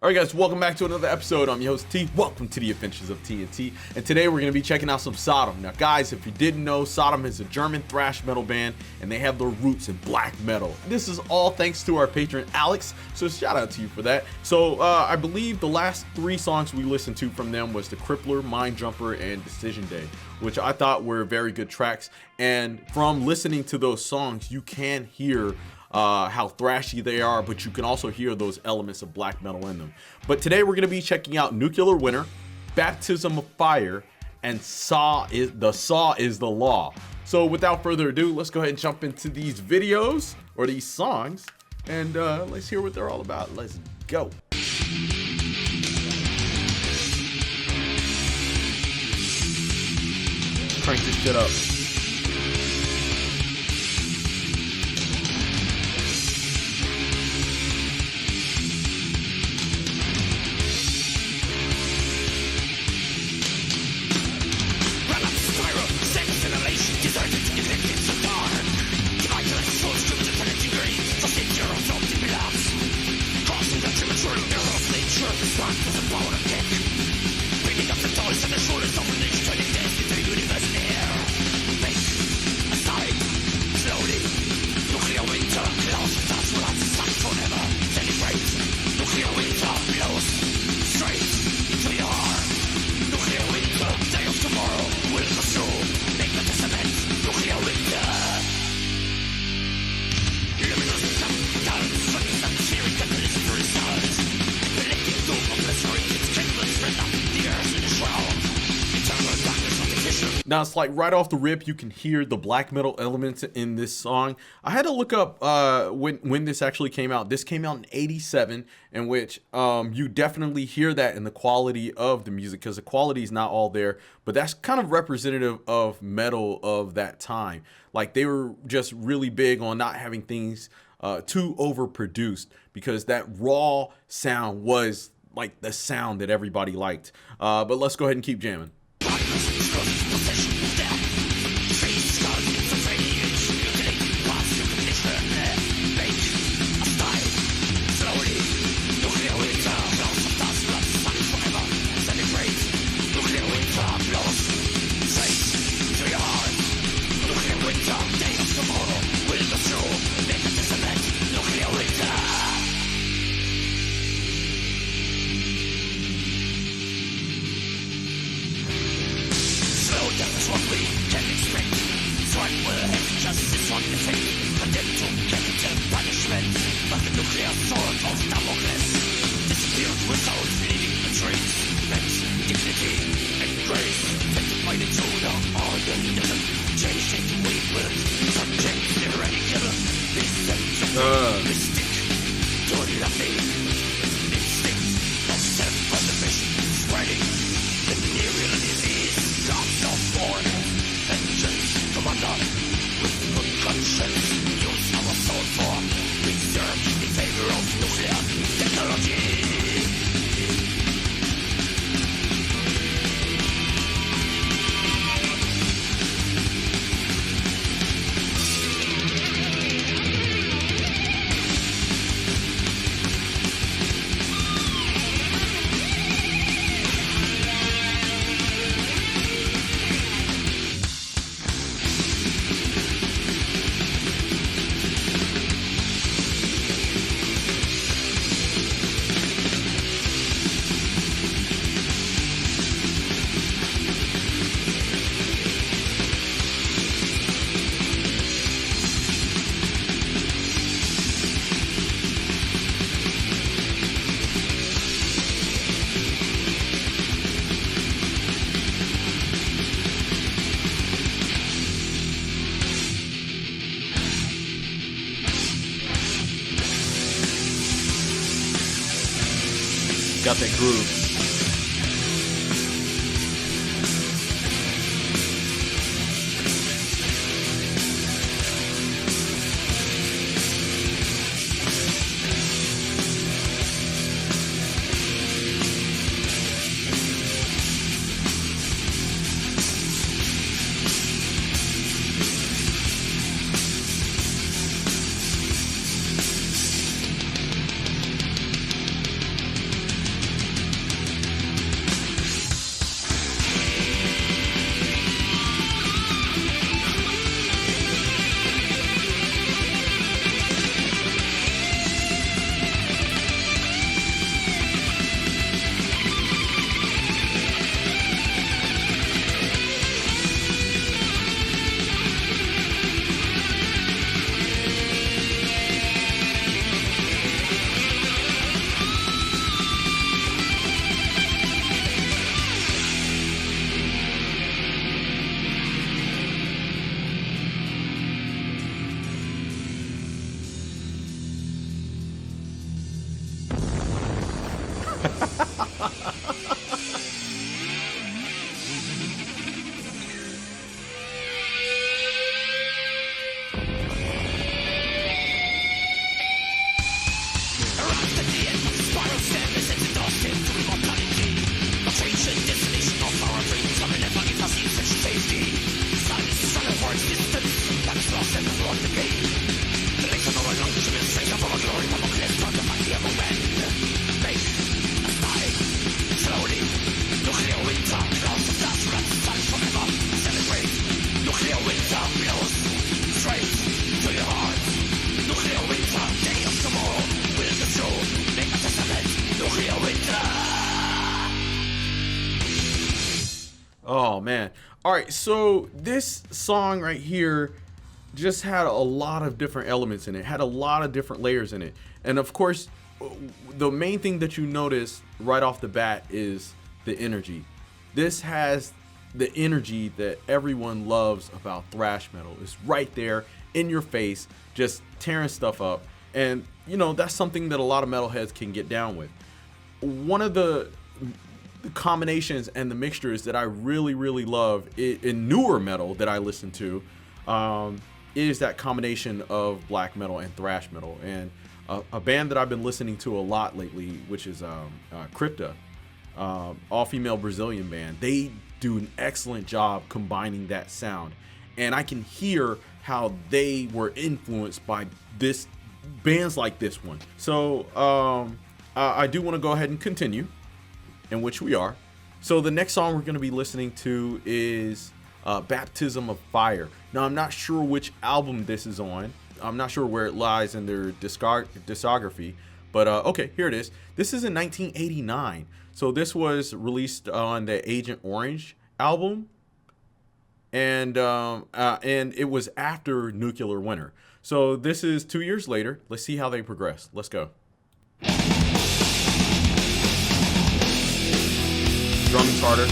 Alright guys, welcome back to another episode. I'm your host T. Welcome to the Adventures of TNT. And today we're going to be checking out some Sodom. Now guys, if you didn't know, Sodom is a German thrash metal band and they have their roots in black metal. This is all thanks to our patron Alex, so shout out to you for that. So I believe the last 3 songs we listened to from them was The Crippler, Mind Jumper, and Decision Day, which I thought were very good tracks. And from listening to those songs, you can hear how thrashy they are, but you can also hear those elements of black metal in them. But today we're going to be checking out Nuclear Winter, Baptism of Fire, and Saw is the Law. So without further ado, let's go ahead and jump into these videos or these songs, and let's hear what they're all about. Let's go. Crank this shit up. Now it's like right off the rip, you can hear the black metal elements in this song. I had to look up when this actually came out. This came out in '87, in which you definitely hear that in the quality of the music, because the quality is not all there, but that's kind of representative of metal of that time. Like they were just really big on not having things too overproduced, because that raw sound was like the sound that everybody liked. But let's go ahead and keep jamming. Got that groove. Oh man. All right, so this song right here just had a lot of different elements in it, had a lot of different layers in it. And of course, the main thing that you notice right off the bat is the energy. This has the energy that everyone loves about thrash metal. It's right there in your face, just tearing stuff up. And you know, that's something that a lot of metalheads can get down with. One of the combinations and the mixtures that I really love in newer metal that I listen to is that combination of black metal and thrash metal. And a band that I've been listening to a lot lately, which is Crypta, all-female Brazilian band. They do an excellent job combining that sound, and I can hear how they were influenced by this bands like this one. So I do want to go ahead and continue, in which we are. So the next song we're going to be listening to is Baptism of Fire. Now, I'm not sure which album this is on. I'm not sure where it lies in their discography, but okay, here it is. This is in 1989. So this was released on the Agent Orange album, and it was after Nuclear Winter. So this is 2 years later. Let's see how they progress. Let's go. Drumming's harder.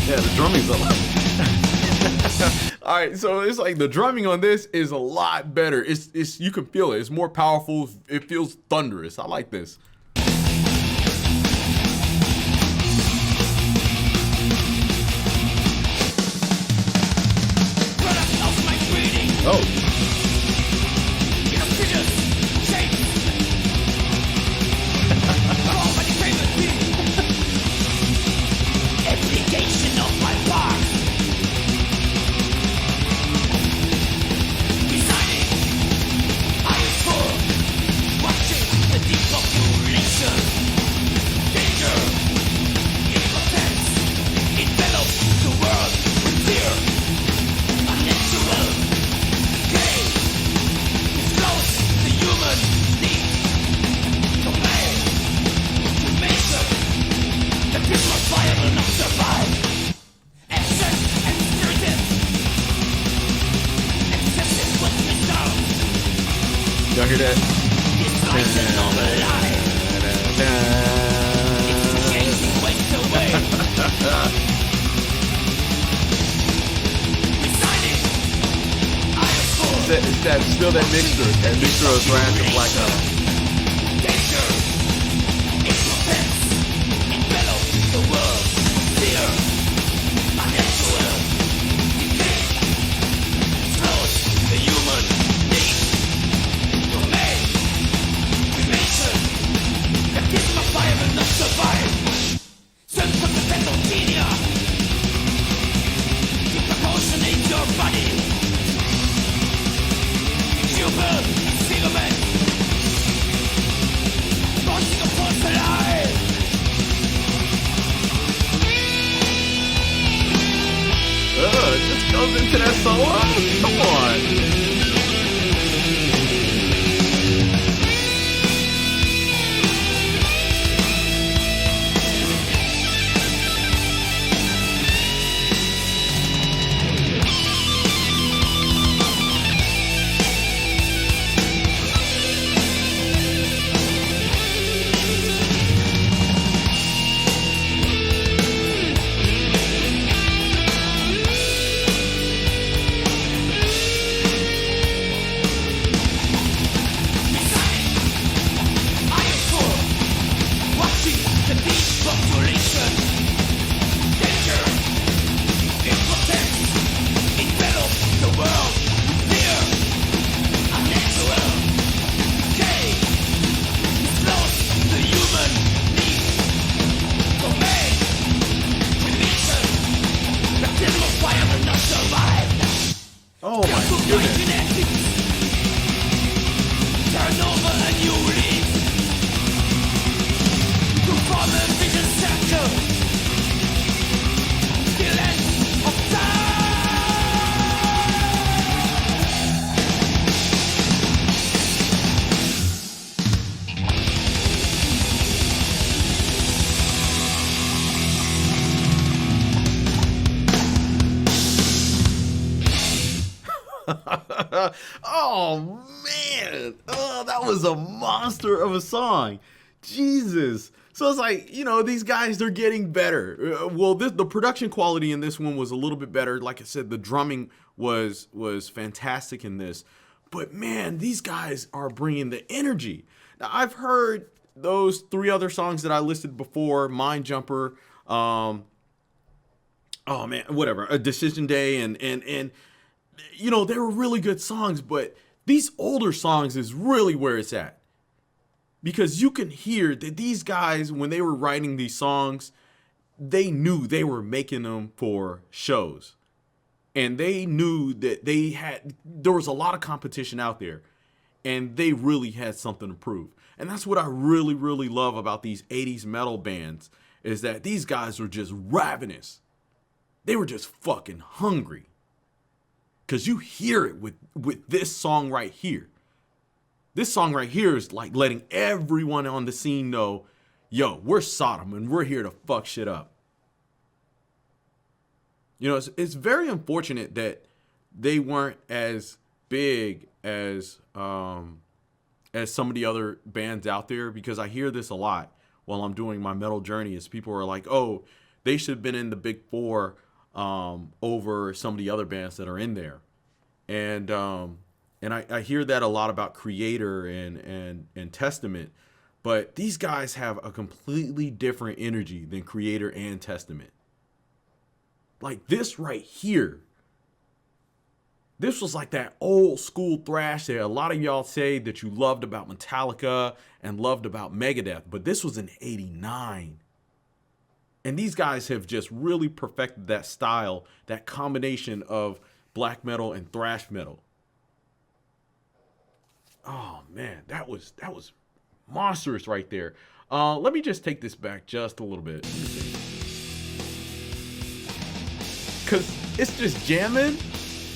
Yeah, the drumming's a lot. All right, so it's like the drumming on this is a lot better. It's you can feel it. It's more powerful. It feels thunderous. I like this. Oh. Y'all hear that? It's still that mixture of thrash and black metal. Into that solo? Come on. Oh man, oh, that was a monster of a song. Jesus. So it's like, you know, these guys, they're getting better. Well, the production quality in this one was a little bit better. Like I said, the drumming was fantastic in this. But man, these guys are bringing the energy. Now, I've heard those 3 other songs that I listed before, Mind Jumper, oh man, whatever, A Decision Day, and you know, they were really good songs, but these older songs is really where it's at. Because you can hear that these guys, when they were writing these songs, they knew they were making them for shows. And they knew that there was a lot of competition out there. And they really had something to prove. And that's what I really, really love about these 80s metal bands, is that these guys were just ravenous. They were just fucking hungry. Because you hear it with this song right here. This song right here is like letting everyone on the scene know, yo, we're Sodom and we're here to fuck shit up. You know, it's very unfortunate that they weren't as big as some of the other bands out there, because I hear this a lot while I'm doing my metal journey, is people are like, oh, they should have been in the big 4 over some of the other bands that are in there. And I hear that a lot about Creator and Testament, but these guys have a completely different energy than Creator and Testament. Like this right here, this was like that old school thrash that a lot of y'all say that you loved about Metallica and loved about Megadeth, but this was in '89. And these guys have just really perfected that style, that combination of black metal and thrash metal. Oh man, that was monstrous right there. Let me just take this back just a little bit, cause it's just jamming,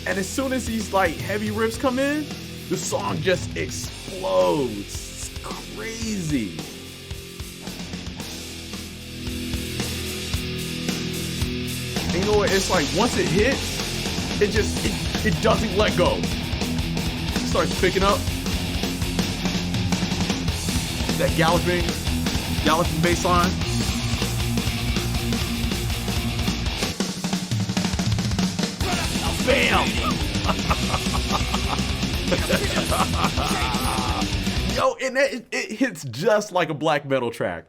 and as soon as these like heavy riffs come in, the song just explodes. It's crazy. And you know what? It's like once it hits, it doesn't let go. It starts picking up. That galloping bass line. Bam! Yo, and it hits just like a black metal track.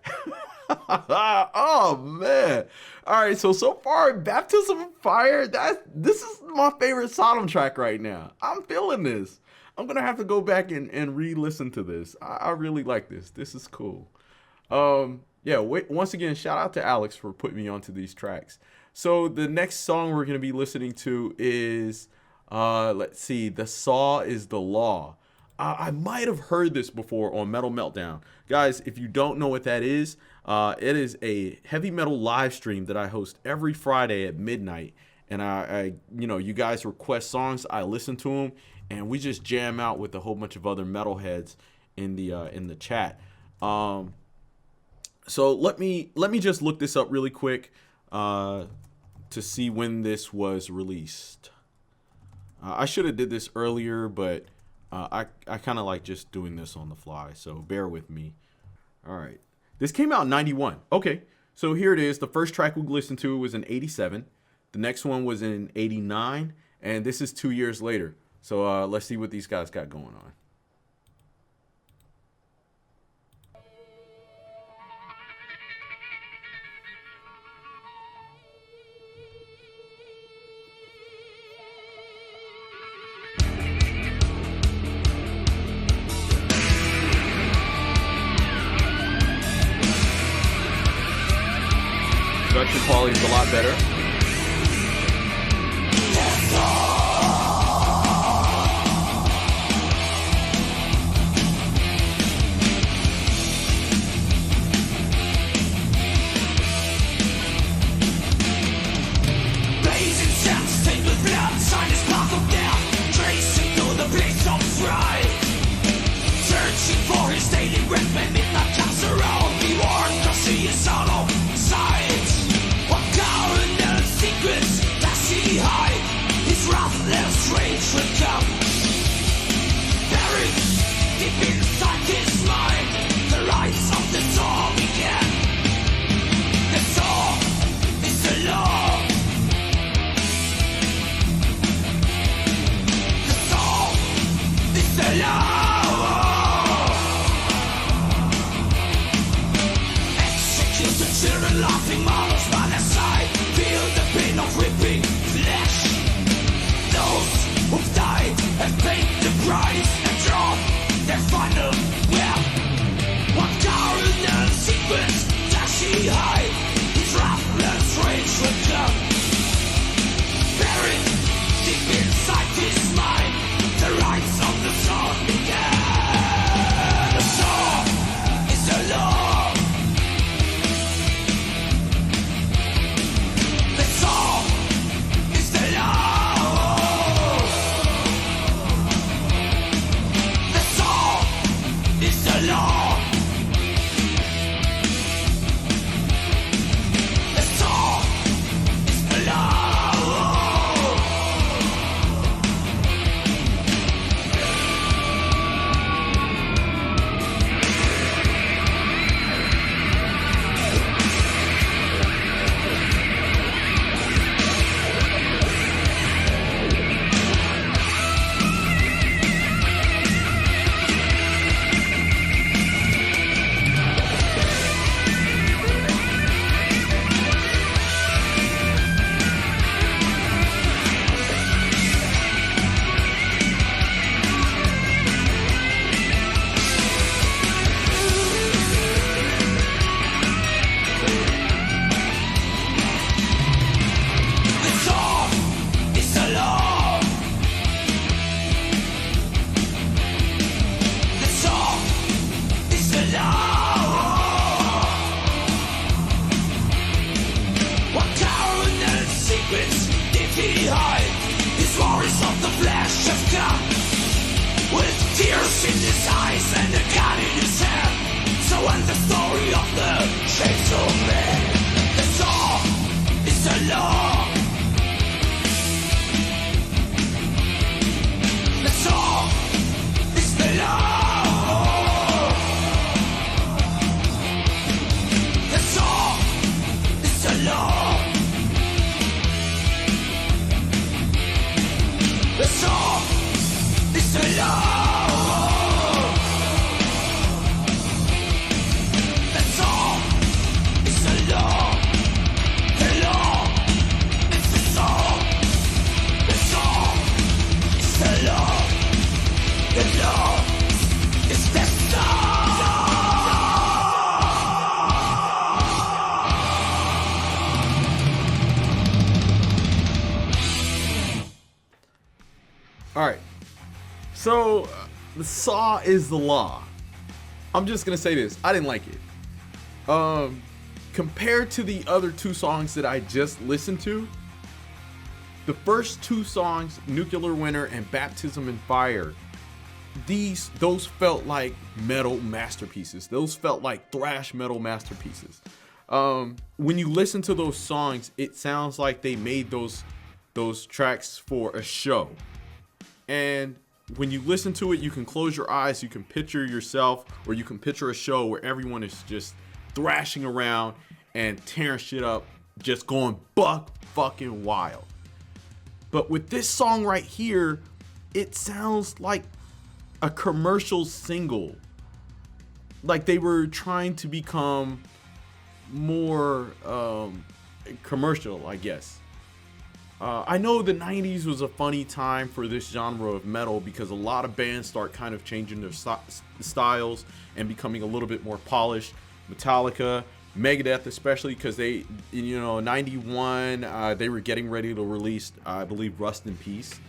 Oh man. All right, so far, Baptism of Fire, this is my favorite Sodom track right now. I'm feeling this. I'm gonna have to go back and re-listen to this. I really like this. This is cool. Yeah, once again, shout out to Alex for putting me onto these tracks. So the next song we're gonna be listening to is, let's see, The Saw is the Law. I might have heard this before on Metal Meltdown. Guys, if you don't know what that is, it is a heavy metal live stream that I host every Friday at midnight. And I you know, you guys request songs, I listen to them, and we just jam out with a whole bunch of other metalheads in the chat. So let me just look this up really quick to see when this was released. I should have did this earlier, but I kind of like just doing this on the fly, so bear with me. All right, this came out in '91. Okay, so here it is. The first track we listened to was in '87. The next one was in '89, and this is 2 years later. So let's see what these guys got going on. Production quality is a lot better. Casserole, he warned us he is out of sight. What going Laughing mothers by their side feel the pain of ripping flesh. Those who've died have paid the price and drawn their final breath. What carnal secrets does he hide? His wrath rage will come. Buried deep inside his mind, the rights of the soul began. The soul is the law. The soul is the law. The soul is the law. The soul is the law. Tears in his eyes and a gun in his hand. So ends the story of the chainsaw man. The saw is the law. The saw is the law. The saw is the law. The saw is the law. Alright, so the saw is the law. I'm just gonna say this, I didn't like it. Compared to the other two songs that I just listened to, the first two songs, Nuclear Winter and Baptism in Fire, those felt like metal masterpieces. Those felt like thrash metal masterpieces. When you listen to those songs, it sounds like they made those tracks for a show. And when you listen to it, you can close your eyes, you can picture yourself, or you can picture a show where everyone is just thrashing around and tearing shit up, just going buck fucking wild. But with this song right here, it sounds like a commercial single. Like they were trying to become more commercial, I guess. I know the 90s was a funny time for this genre of metal because a lot of bands start kind of changing their styles and becoming a little bit more polished. Metallica, Megadeth, especially because they, 91, they were getting ready to release, I believe, Rust in Peace.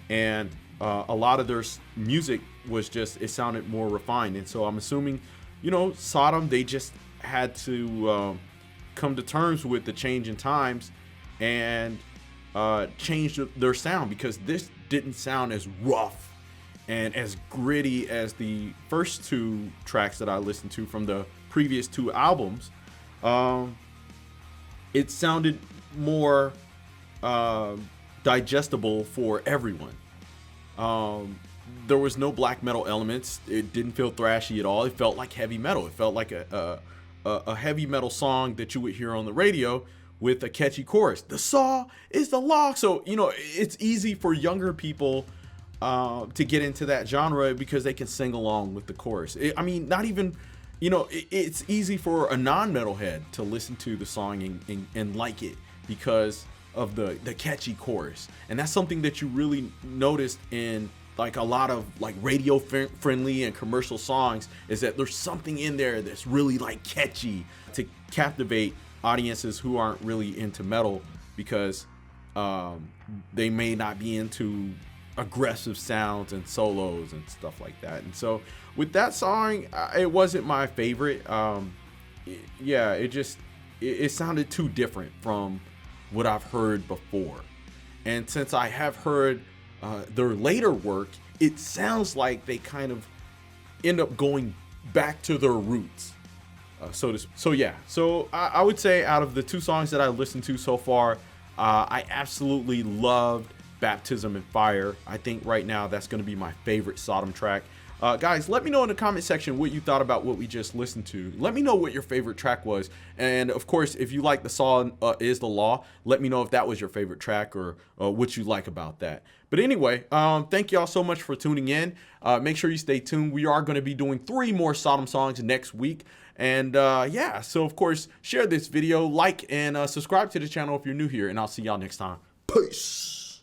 And a lot of their music was just, it sounded more refined. And so I'm assuming, Sodom, they just had to come to terms with the change in times and changed their sound, because this didn't sound as rough and as gritty as the first two tracks that I listened to from the previous two albums. It sounded more digestible for everyone. There was no black metal elements. It didn't feel thrashy at all. It felt like heavy metal. It felt like a heavy metal song that you would hear on the radio with a catchy chorus. The saw is the law. So, it's easy for younger people to get into that genre because they can sing along with the chorus. Not even, you know, it's easy for a non-metalhead to listen to the song and like it because of the catchy chorus. And that's something that you really noticed in like a lot of like radio friendly and commercial songs, is that there's something in there that's really like catchy to captivate audiences who aren't really into metal, because they may not be into aggressive sounds and solos and stuff like that. And so with that song, it wasn't my favorite. Yeah, it sounded too different from what I've heard before. And since I have heard their later work, it sounds like they kind of end up going back to their roots. So I would say out of the 2 songs that I listened to so far, I absolutely loved Baptism in Fire. I think right now that's going to be my favorite Sodom track. Guys, let me know in the comment section what you thought about what we just listened to. Let me know what your favorite track was. And of course, if you like the song Is the Law, let me know if that was your favorite track or what you like about that. But anyway, thank y'all so much for tuning in. Make sure you stay tuned. We are going to be doing 3 more Sodom songs next week. And yeah, so of course, share this video, like, and subscribe to the channel if you're new here. And I'll see y'all next time. Peace.